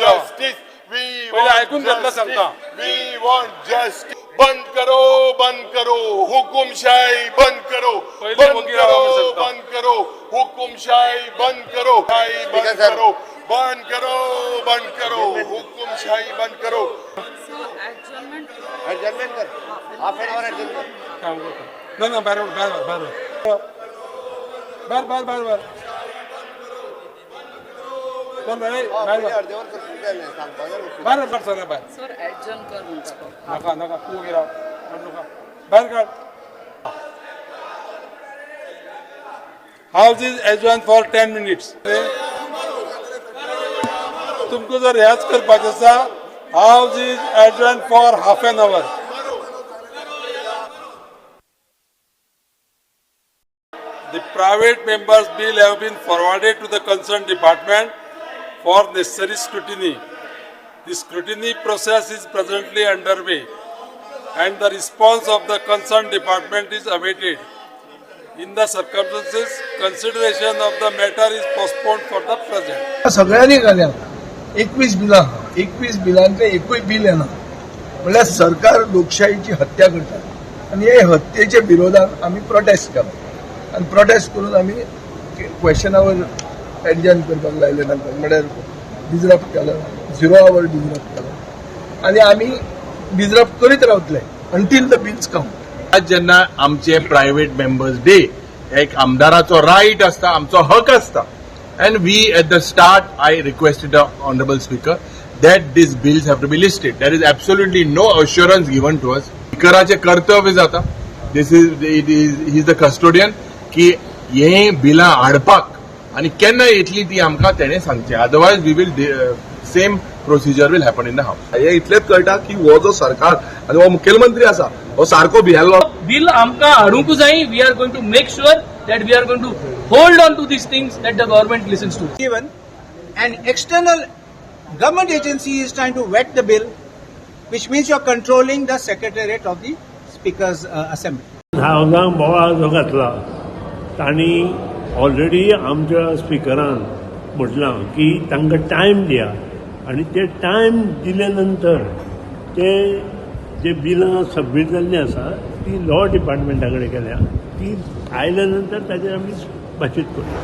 justice. We want justice. We want justice. बंद करो हुकुमशाही बंद करो बंद करो हुकुमशाही बंद करो हुकुमशाही बंद करो. adjournment कर half an hour adjournment. No, बार. सर ऍडजर्न कर म्हणतात. नका तू गिराव नका बाहेर काढ. House is adjourn for 10 minutes. तुमको जर ह्याच करपाचें आसा house is adjourn for half an hour. The private members' bill have been forwarded to the concerned department for necessary scrutiny. The scrutiny process is presently underway and the response of the concerned department is awaited. In the circumstances, consideration of the matter is postponed for the present. सगळ्यांनी घाल्या 21 बिलां 21 बिलांतले एकूय bill येना म्हणल्यार सरकार लोकशाहीची हत्या करता आनी हे हत्येच्या विरोधात आमी प्रोटेस्ट केलो आनी प्रोटेस्ट करून आमी क्वेश्चनावर एडजर्न करपाक लायले नंतर म्हळ्यार डिजरप्ट केलो 0 hour डिजरप्ट केलो आनी आमी डिजरप्ट करीत रावतले अंटील द बिल्स कम. आज जेन्ना आमचे प्रायव्हेट मेंबर्स डे एक आमदाराचो रायट आसता आमचो हक आसता and we at the start I requested the honorable speaker that these bills have to be listed. There is absolutely no assurance given to us. स्पीकराचे कर्तव्य जाता he is the custodian की हे बिलां हाडपाक आनी केन्ना येतली ती आमकां तेणे सांगचे. Otherwise we will same procedure will happen in the house. हे इतलेच कळटा की हो जो सरकार आनी हो मुखेलमंत्री आसा हो सारको भियेल्लो. बिल आमकां हाडूंकूच जाय. We are going to make sure that we are going to hold on to these things that the government listens to. Even an external government agency is trying to vet the bill, which means you are controlling the secretariat of the Speaker's Assembly. हावजांक बोवाळ जो घातला तांणी already आमच्या स्पिकरान म्हटलां की तांकां time दिया आनी ते time दिले नंतर ते जे बिलां सबमीट जाल्लीं आसा ती लॉ डिपार्टमेंटा कडेन गेल्या ती आयल्या नंतर ताचेर आमी भाशीत करता.